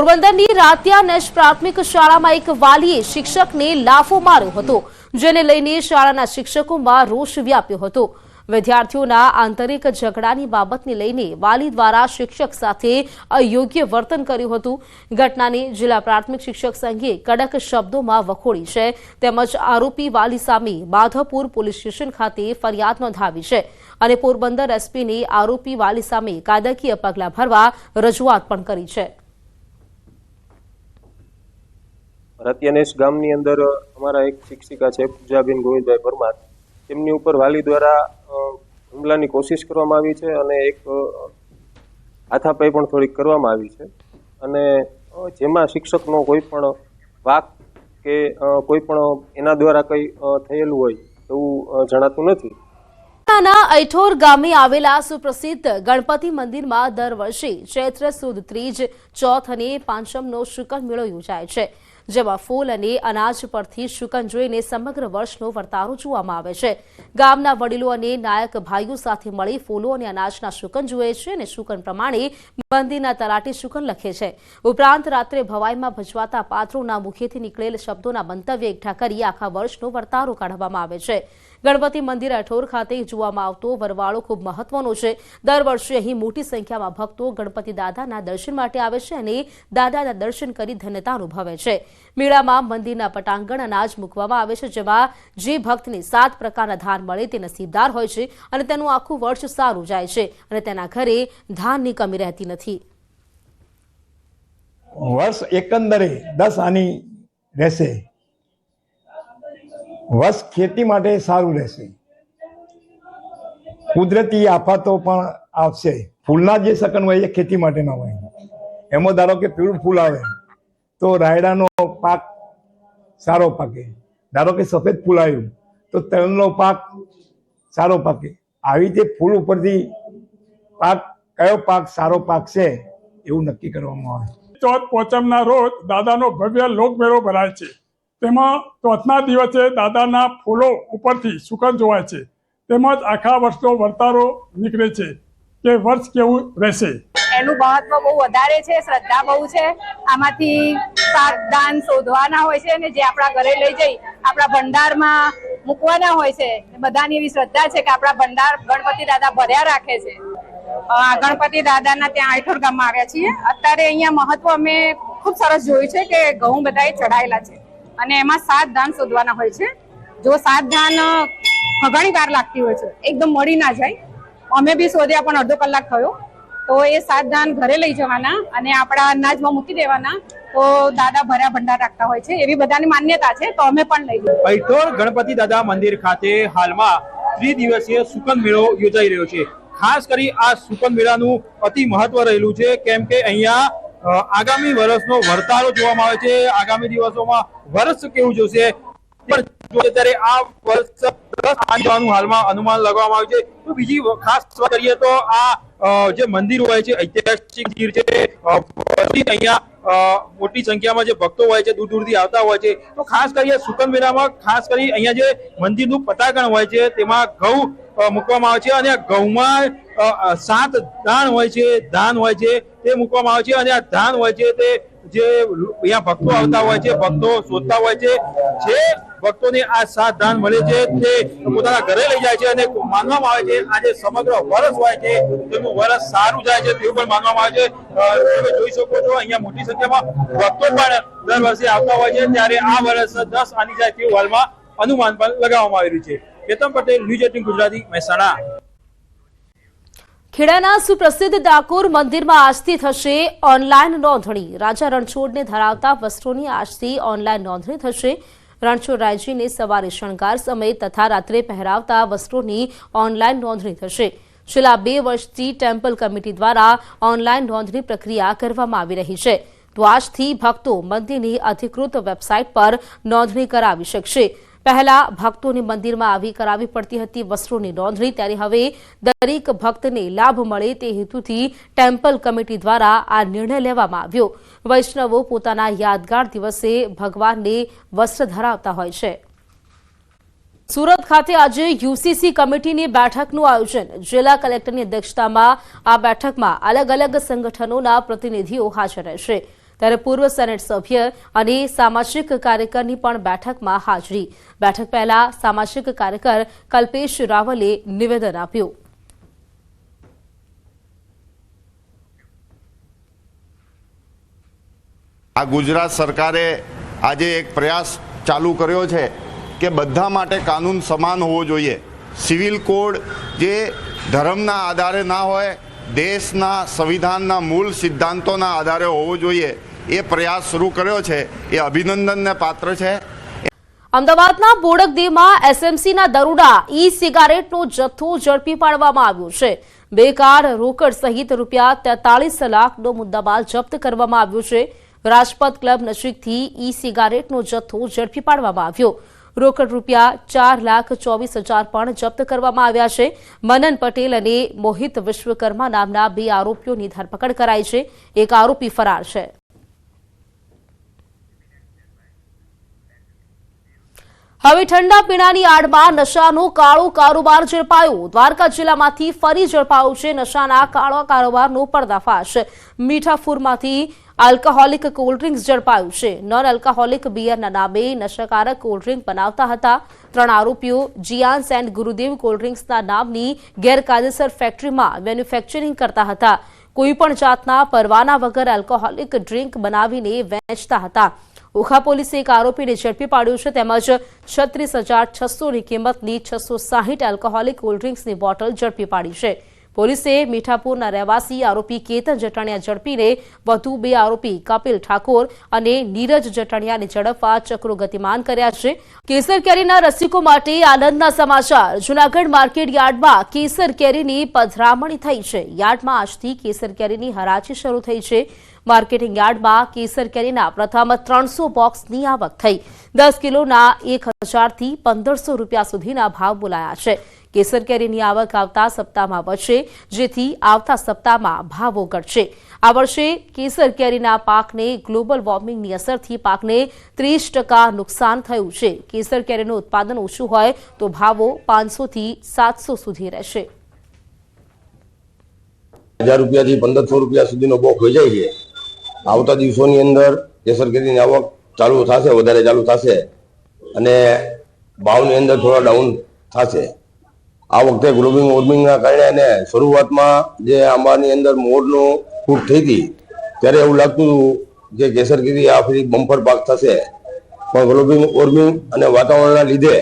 પોરબંદરની રાતિયા નેશ પ્રાથમિક શાળામાં એક વાલીએ શિક્ષકને લાફો માર્યો હતો, જેને લઈને શાળાના શિક્ષકોમાં રોષ વ્યાપ્યો હતો। વિદ્યાર્થીઓના આંતરિક ઝઘડાની બાબતને લઈને વાલી દ્વારા શિક્ષક સાથે અયોગ્ય વર્તન કર્યું હતું। ઘટનાની જિલ્લા પ્રાથમિક શિક્ષક સંઘે કડક શબ્દોમાં વખોડી છે, તેમજ આરોપી વાલી સામે માધવપુર પોલીસ સ્ટેશન ખાતે ફરિયાદ નોંધાવી છે અને પોરબંદર એસપીને આરોપી વાલી સામે કાયદાકીય પગલાં ભરવા રજૂઆત પણ કરી છે। રાતિયાનેશ ગામની અંદર અમારા એક શિક્ષિકા છે પૂજાબેન ગોવિંદભાઈ પરમાર, તેમની ઉપર વાલી દ્વારા હુમલાની કોશિશ કરવામાં આવી છે અને એક હાથાપાઈ પણ થોડીક કરવામાં આવી છે અને જેમાં શિક્ષકનો કોઈ પણ વાક કે કોઈ પણ એના દ્વારા કંઈ થયેલું હોય એવું જણાતું નથી। ऐठोर गामे आवेला सुप्रसिद्ध गणपति मंदिर में दर वर्षे चैत्र सुद तीज चौथ और પાંચમનો શુકન મેળો યોજાય છે, જેમાં ફૂલ અને અનાજ પરથી શુકન જોઈને સમગ્ર વર્ષનો વર્તારો જોવામાં આવે છે। ગામના વડીલો અને નાયક ભાઈઓ સાથે મળી ફૂલો અને અનાજના શુકન જુએ છે અને શુકન પ્રમાણે મંદિરના તલાટી શુકન લખે છે। ઉપરાંત રાત્રે ભવાઈમાં ભજવાતા પાત્રોના મુખેથી નીકળેલ શબ્દોના મંતવ્ય એકઠા કરી આખા વર્ષનો વર્તારો કાઢવામાં આવે છે। ગણપતિ મંદિર અઠોર ખાતે જોવામાં આવતો વરવાળો ખૂબ મહત્વનો છે। દર વર્ષે અહીં મોટી સંખ્યામાં ભક્તો ગણપતિ દાદાના દર્શન માટે આવે છે અને દાદાના દર્શન કરી ધન્યતા અનુભવે છે। મેળામાં મંદિરના પટાંગણ અનાજ મૂકવામાં આવે છે, જેમાં જે ભક્તને 7 પ્રકારના ધાન મળે તે નસીબદાર હોય છે અને તેનું આખું વર્ષ સારું જાય છે અને તેના ઘરે ધાનની કમી રહેતી નથી। વર્ષ એકંદરે 10 આની રહેશે। વર્ષ ખેતી માટે સારું રહેશે, કુદરતી આફતો પણ આવશે। ફૂલના જે શકન હોય એ ખેતી માટે ના હોય, એમાં ધારો કે પીળું ફૂલ આવે તો રાયડાનો પાક સારો પાકે, ધારો કે સફેદ ફૂલ આવ્યું તો તલનો પાક સારો પાકે। આવી રીતે ફૂલ ઉપરથી પાક કયો પાક સારો પાકશે એવું નક્કી કરવામાં આવે। ચોથ પોચમના રોજ દાદાનો ભવ્ય લોકમેળો ભરાય છે, તેમાં ચોથના દિવસે દાદાના ફૂલો ઉપરથી શુકન જોવાય છે, તેમજ આખા વર્ષનો વર્તારો નીકળે છે કે વર્ષ કેવું રહેશે। એનું મહત્વ બહુ વધારે છે, શ્રદ્ધા બહુ છે। આમાંથી 7 દાન શોધવાના હોય છે અને જે આપણા ઘરે લઈ જઈ આપણા ભંડારમાં મૂકવાના હોય છે। બધાની એવી શ્રદ્ધા છે કે આપણા ભંડાર ગણપતિ દાદા ભર્યા રાખે છે। ગણપતિ દાદાના ત્યાં આઈઠોર ગામમાં આવ્યા છીએ। અત્યારે અહીંયા મહત્વ અમે ખૂબ સરસ જોયું છે કે ઘઉં બધાએ ચઢાયેલા છે અને એમાં 7 ધાન શોધવાના હોય છે। જો 7 ધાન ઘણી વાર લાગતી હોય છે, એકદમ મળી ના જાય। અમે બી શોધ્યા પણ અડધો કલાક થયો, તો એ 7 ધાન ઘરે લઈ જવાના અને આપણા અનાજમાં મૂકી દેવાના, તો દાદા ભર્યા ભંડાર રાખતા હોય છે, એવી બધાની માન્યતા છે, તો અમે પણ લઈ લઈએ। આઈઠોર ગણપતિ દાદા મંદિર ખાતે હાલમાં 3 દિવસીય શુકન મેળો યોજાઈ રહ્યો છે। ખાસ કરી આ શુકન મેળાનું અતિ મહત્વ રહેલું છે, કેમ કે અહીંયા આગામી વર્ષનો વર્તારો જોવામાં આવે છે। આગામી દિવસોમાં વર્ષ કેવું જોશે ત્યારે આ વર્ષ 10 આંજવાનું હાલમાં અનુમાન લગાવવામાં આવે છે। તો બીજી ખાસ વાત કરીએ તો આ જે મંદિર હોય છે ઐતિહાસિક મંદિર છે, અહીંયા મોટી સંખ્યામાં જે ભક્તો હોય છે દૂર દૂરથી આવતા હોય છે। તો ખાસ કરી શુકન મેળામાં ખાસ કરી અહીંયા જે મંદિરનું પતાકણ હોય છે તેમાં ઘઉં મૂકવામાં આવે છે અને ઘઉંમાં 7 દાન હોય છે, ધાન હોય છે તે મૂકવામાં આવે છે અને આ ધાન હોય છે તે જે અહીંયા ભક્તો આવતા હોય છે, ભક્તો શોધતા હોય છે, જે ભક્તોને આ 7 ધાન મળે છે તે પોતાના ઘરે લઈ જાય છે અને માનવામાં આવે છે આજે સમગ્ર વર્ષ હોય છે તેનું વર્ષ સારું જાય છે તેવું પણ માનવામાં આવે છે। તમે જોઈ શકો છો અહીંયા મોટી સંખ્યામાં ભક્તો પણ દર વર્ષે આવતા હોય છે, ત્યારે આ વર્ષ 10 આની જાય તેવું હાલમાં અનુમાન પણ લગાવવામાં આવી રહ્યું છે। કેતન પટેલ, ન્યૂઝ 18 ગુજરાતી, મહેસાણા। ખેડાના સુપ્રસિદ્ધ ડાકોર મંદિરમાં આજથી થશે ઓનલાઈન નોંધણી। રાજા રણછોડને ધરાવતા વસ્ત્રોની આજથી ઓનલાઈન નોંધણી થશે। રણછોડ રાયજીને સવારે શણગાર સમય તથા રાત્રે પહેરાવતા વસ્ત્રોની ઓનલાઈન નોંધણી થશે। છેલ્લા 2 વર્ષથી ટેમ્પલ કમિટી દ્વારા ઓનલાઈન નોંધણી પ્રક્રિયા કરવામાં આવી રહી છે, તો આજથી ભક્તો મંદિરની અધિકૃત વેબસાઇટ પર નોંધણી કરાવી શકશે। પહેલા ભક્તોને મંદિરમાં આવી કરાવી પડતી હતી વસ્ત્રોની નોંધણી, ત્યારે હવે દરેક ભક્તને લાભ મળે તે હેતુથી ટેમ્પલ કમિટી દ્વારા આ નિર્ણય લેવામાં આવ્યો। વૈષ્ણવો પોતાના યાદગાર દિવસે ભગવાનને વસ્ત્ર ધરાવતા હોય છે। સુરત ખાતે આજે યુસીસી કમિટીની બેઠકનું આયોજન। જિલ્લા કલેક્ટરની અધ્યક્ષતામાં આ બેઠકમાં અલગ અલગ સંગઠનોના પ્રતિનિધિઓ હાજર રહેશે। ત્યારે પૂર્વ સેનેટ સભ્ય અને સામાજિક કાર્યકરની પણ બેઠકમાં હાજરી. બેઠક પહેલા સામાજિક કાર્યકર કલ્પેશ રાવલે નિવેદન આપ્યું. આ ગુજરાત સરકારે આજે એક પ્રયાસ ચાલુ કર્યો છે કે બધા માટે કાનૂન સમાન હોવો જોઈએ. સિવિલ કોડ જે ધર્મના આધારે ના હોય, દેશના સંવિધાનના મૂળ સિદ્ધાંતોના આધારે હોવો જોઈએ, એ પ્રયાસ શરૂ કર્યો છે એ અભિનંદનને પાત્ર છે. અમદાવાદના બોડકદેવમાં એસએમસીના દરોડા ઈ સિગારેટનો જથ્થો ઝડપી પાડવામાં આવ્યો છે. 2 કાર, રોકડ સહિત ₹43 લાખનો મુદ્દામાલ જપ્ત કરવામાં આવ્યો છે. રાજપથ ક્લબ નજીકથી ઈ સિગારેટનો જથ્થો ઝડપી પાડવામાં આવ્યો. રોકડ ₹4,24,000 પણ જપ્ત કરવામાં આવ્યા છે. મનન પટેલ અને મોહિત વિશ્વકર્મા નામના 2 આરોપીઓની ધરપકડ કરાઈ છે. એક આરોપી ફરાર છે. હવે ઠંડા પીણાની આડમાં નશાનો કાળો કારોબાર ઝડપાયો. દ્વારકા જિલ્લામાંથી ફરી ઝડપાયો છે નશાના કાળા કારોબારનો પર્દાફાશ. મીઠાપુરમાંથી આલ્કોહોલિક કોલ્ડ્રિંક્સ ઝડપાયું છે. નોન આલ્કોહોલિક બિયરના નામે નશાકારક કોલ્ડ્રિંક બનાવતા હતા. 3 આરોપીઓ જીયાન્સ એન્ડ ગુરુદેવ કોલ્ડ્રિંક્સના નામની ગેરકાયદેસર ફેક્ટરીમાં મેન્યુફેક્ચરિંગ કરતા હતા. કોઈપણ જાતના પરવાના વગર આલ્કોહોલિક ડ્રિંક બનાવીને વેચતા હતા. ઓખા પોલીસે એક આરોપીને ઝડપી પાડ્યો છે. તેમજ 36,600ની કિંમતની 660 આલ્કોહોલિક કોલ્ડ્રિંક્સની બોટલ ઝડપી પાડી છે. પોલીસે મીઠાપુરના રહેવાસી આરોપી કેતન જટાણિયા ઝડપીને વધુ 2 આરોપી કપિલ ઠાકોર અને નીરજ જટાણિયાને ઝડપવા ચક્રો ગતિમાન કર્યા છે. કેસર કેરીના રસિકો માટે આનંદના સમાચાર. જૂનાગઢ માર્કેટ યાર્ડમાં કેસર કેરીની પધરામણી થઈ છે. યાર્ડમાં આજથી કેસર કેરીની હરાજી શરૂ થઈ છે. માર્કેટિંગ યાર્ડમાં કેસર કેરીના પ્રથમ 300 બોક્સની આવક થઈ. 10 કિલોના 1,000 થી 1,500 રૂપિયા સુધીના ભાવ બોલાયા છે. કેસર કેરીની આવક આવતા સપ્તાહમાં વધશે, જેથી આવતા સપ્તાહમાં ભાવો ઘટશે. આ વર્ષે કેસર કેરીના પાકને ગ્લોબલ વોર્મિંગની અસરથી પાકને 30% નુકસાન થયું છે. કેસર કેરીનું ઉત્પાદન ઓછું હોય તો ભાવો 500 થી 700 સુધી રહેશે. 1000 રૂપિયાથી 1,500 રૂપિયા સુધીનો બોક્સ વેચાય છે. આવતા દિવસોની અંદર કેસર કેરીની આવક ચાલુ થશે, વધારે ચાલુ થશે અને ભાવની અંદર થોડા ડાઉન થશે. આ વખતે ગ્લોબલ વોર્મિંગના કારણે અને શરૂઆતમાં જે આંબાની અંદર મોરનું ફૂટ થઈ હતી ત્યારે એવું લાગતું હતું કે કેસર કેરી આ ફરી બમ્પર પાક થશે, પણ ગ્લોબલ વોર્મિંગ અને વાતાવરણના લીધે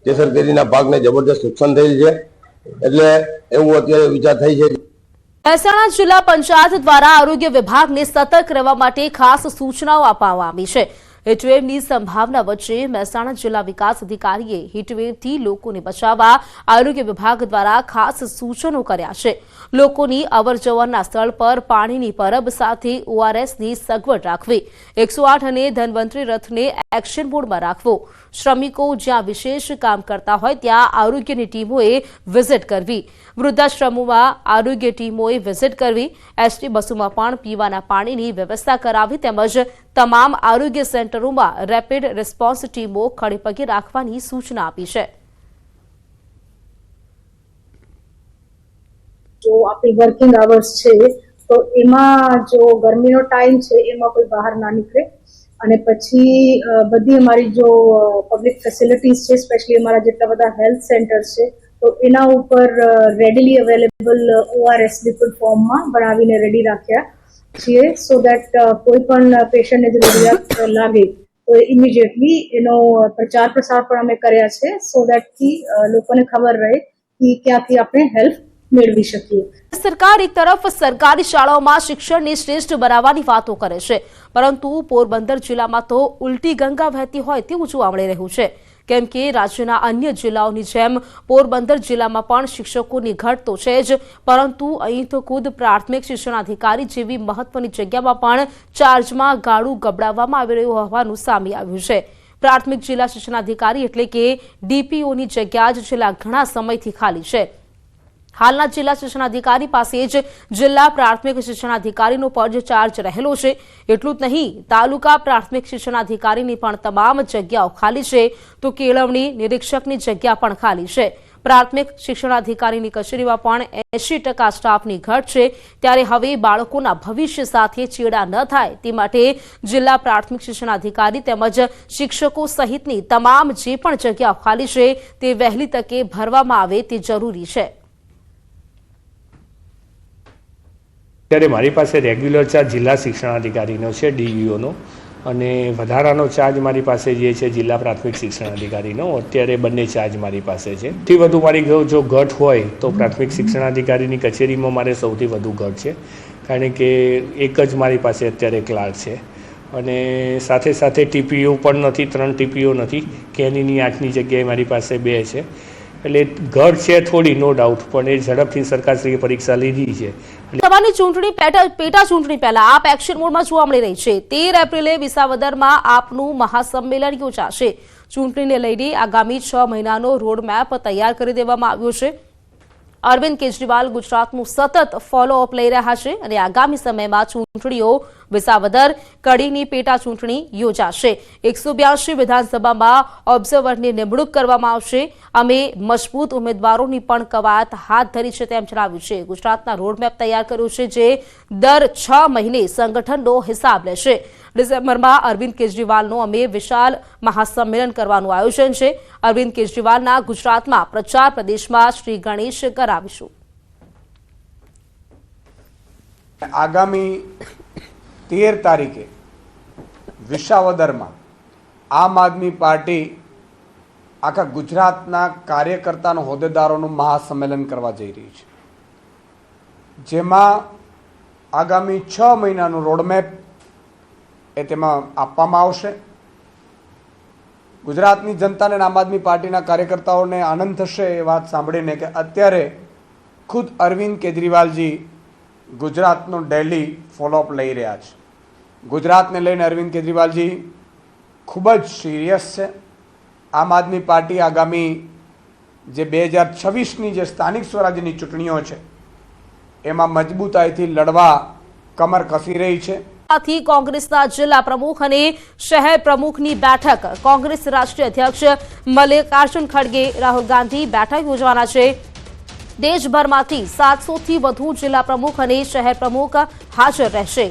કેસર કેરીના પાકને જબરદસ્ત નુકસાન થયેલ છે. એટલે એવું અત્યારે વિચાર થઈ છે. મહેસાણા જિલ્લા પંચાયત દ્વારા આરોગ્ય વિભાગને સતર્ક રહેવા માટે ખાસ સૂચનાઓ આપવામાં આવી છે. હીટવેવની સંભાવના વચ્ચે મહેસાણા જિલ્લા વિકાસ અધિકારીએ હીટવેવથી લોકોને બચાવવા આરોગ્ય વિભાગ દ્વારા ખાસ સૂચનો કર્યા છે. લોકોની અવરજવરના સ્થળ પર પાણીની પરબ સાથે ORSની સગવડ રાખવી. 108 અને ધન્વંતરી રથને એક્શન મોડમાં રાખવો. શ્રમિકો જ્યાં વિશેષ કામ કરતા હોય ત્યાં આરોગ્યની ટીમોએ વિઝિટ કરવી. વૃદ્ધાશ્રમોમાં આરોગ્ય ટીમોએ વિઝિટ કરવી. એસટી બસોમાં પણ પીવાના પાણીની વ્યવસ્થા કરાવી. તેમજ તમામ આરોગ્ય સેન્ટરોમાં રેપિડ રિસ્પોન્સ ટીમો ખડેપગે રાખવાની સૂચના આપી છે. જો આપણી વર્કિંગ અવર્સ છે તો એમાં જો ગરમીનો ટાઈમ છે એમાં કોઈ બહાર ના નીકળે અને પછી બધી અમારી જો પબ્લિક ફેસિલિટીઝ છે, સ્પેશિયલી અમારા જેટલા બધા હેલ્થ સેન્ટર્સ છે તો એના ઉપર રેડીલી અવેલેબલ ORS લિક્વિડ ફોર્મમાં બનાવીને રેડી રાખ્યા છીએ, સો દેટ કોઈ પણ પેશન્ટને જો જરૂરિયાત લાગે તો ઇમિડિયેટલી એનો પ્રચાર પ્રસાર પણ અમે કર્યા છે, સો દેટ લોકોને ખબર રહે કે ક્યાંથી આપણે હેલ્પ મેળવી શકીએ. સરકાર એક તરફ સરકારી શાળાઓમાં શિક્ષણને શ્રેષ્ઠ બનાવવાની વાતો કરે છે, પરંતુ પોરબંદર જિલ્લામાં તો ઉલટી ગંગા વહેતી હોય તેવું જોવા મળી રહ્યું છે. કેમ કે રાજ્યના અન્ય જિલ્લાઓની જેમ પોરબંદર જિલ્લામાં પણ શિક્ષકોની ઘટ તો છે જ, પરંતુ અહીં તો ખુદ પ્રાથમિક શિક્ષણાધિકારી જેવી મહત્વની જગ્યામાં પણ ચાર્જમાં ગાડું ગબડાવવામાં આવી રહ્યું હોવાનું સામે આવ્યું છે. પ્રાથમિક જિલ્લા શિક્ષણાધિકારી એટલે કે DPOની જગ્યા જ છેલ્લા ઘણા સમયથી ખાલી છે. હાલના જિલ્લા શિક્ષણાધિકારી પાસે જ જિલ્લા પ્રાથમિક શિક્ષણાધિકારીનો પદ ચાર્જ રહેલો છે. એટલું જ નહીં, તાલુકા પ્રાથમિક શિક્ષણાધિકારીની પણ તમામ જગ્યાઓ ખાલી છે, તો કેળવણી નિરીક્ષકની જગ્યા પણ ખાલી છે. પ્રાથમિક શિક્ષણાધિકારીની કચેરીમાં પણ 80% સ્ટાફની ઘટ છે, ત્યારે હવે બાળકોના ભવિષ્ય સાથે ચેડા ન થાય તે માટે જિલ્લા પ્રાથમિક શિક્ષણાધિકારી તેમજ શિક્ષકો સહિતની તમામ જે પણ જગ્યાઓ ખાલી છે તે વહેલી તકે ભરવામાં આવે તે જરૂરી છે. ત્યારે મારી પાસે રેગ્યુલર ચાર્જ જિલ્લા શિક્ષણાધિકારીનો છે, ડીઈઓનો, અને વધારાનો ચાર્જ મારી પાસે જે છે જિલ્લા પ્રાથમિક શિક્ષણાધિકારીનો. અત્યારે બંને ચાર્જ મારી પાસે છે. સૌથી વધુ મારી જો ઘટ હોય તો પ્રાથમિક શિક્ષણાધિકારીની કચેરીમાં મારે સૌથી વધુ ઘટ છે, કારણ કે એક જ મારી પાસે અત્યારે ક્લાર્ક છે, અને સાથે સાથે ટીપીઓ પણ નથી, 3 ટીપીઓ નથી, કેનીની 8ની જગ્યાએ મારી પાસે 2 છે. એટલે ઘટ છે થોડી, નો ડાઉટ, પણ એ ઝડપથી સરકારશ્રીએ પરીક્ષા લીધી છે. સભાની ચૂંટણી પેટા ચૂંટણી પહેલા આપ એક્શન મોડમાં જોવા મળી રહી છે. 13 એપ્રિલે વિસાવદરમાં આપનું મહાસંમેલન યોજાશે. ચૂંટણીને લઈને આગામી 6 મહિનાનો રોડમેપ તૈયાર કરી દેવામાં આવ્યો છે. અરવિંદ કેજરીવાલ ગુજરાતનું સતત ફોલોઅપ લઈ રહ્યા છે અને આગામી સમયમાં ચૂંટણીઓ વિસાવદર, કડીની પેટા ચૂંટણી યોજાશે. 182 વિધાનસભામાં ઓબ્ઝર્વરની નિમણૂક કરવામાં આવશે. અમે મજબૂત ઉમેદવારોની પણ કવાયત હાથ ધરી છે તેમ જણાવ્યું છે. ગુજરાતના રોડમેપ તૈયાર કર્યો છે જે દર 6 મહિને સંગઠનનો હિસાબ લેશે. ડિસેમ્બરમાં અરવિંદ કેજરીવાલનું અમે વિશાળ મહાસંમેલન કરવાનું આયોજન છે. અરવિંદ કેજરીવાલના ગુજરાતમાં પ્રચાર પ્રદેશમાં શ્રી ગણેશ કરાવીશું. આગામી 13 તારીખે વિસાવદરમાં આમ આદમી પાર્ટી આખા ગુજરાતના કાર્યકર્તાનો હોદ્દેદારોનું મહાસંમેલન કરવા જઈ રહી છે, જેમાં આગામી 6 મહિનાનું રોડમેપ તેમાં આપવામાં આવશે. ગુજરાતની જનતાને આમ આદમી પાર્ટીના કાર્યકર્તાઓને આનંદ થશે એ વાત સાંભળીને કે અત્યારે ખુદ અરવિંદ કેજરીવાલજી ગુજરાતનો ડેલી ફોલોઅપ લઈ રહ્યા છે. ગુજરાતને લઈને અરવિંદ કેજરીવાલજી ખૂબ જ સિરિયસ છે. આમ આદમી પાર્ટી આગામી જે 2026ની જે સ્થાનિક સ્વરાજ્યની ચૂંટણીઓ છે એમાં મજબૂતાઈથી લડવા કમર કસી રહી છે. આથી કોંગ્રેસના જિલ્લા પ્રમુખ અને શહેર પ્રમુખની બેઠક, કોંગ્રેસ રાષ્ટ્રીય અધ્યક્ષ મલ્લિકાર્જુન ખડગે, રાહુલ ગાંધી બેઠક યોજવાના છે. દેશભરમાંથી 700થી વધુ જિલ્લા પ્રમુખ અને શહેર પ્રમુખ હાજર રહેશે.